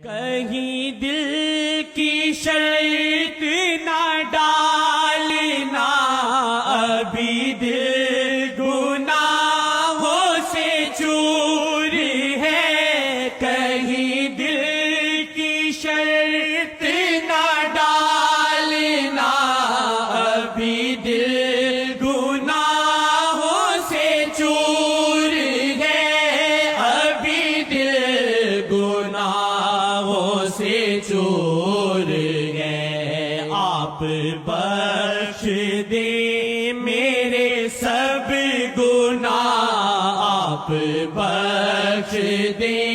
کہیں دل کی شرط نہ ڈالنا، ابھی دل گناہوں سے چور ہے. کہیں دل کی شرط نہ ڈالنا، ابھی دل گناہوں سے چور ہے. ابھی دل گناہوں سے چور ہے. آپ بخش دیں میرے سب گناہ، آپ بخش دیں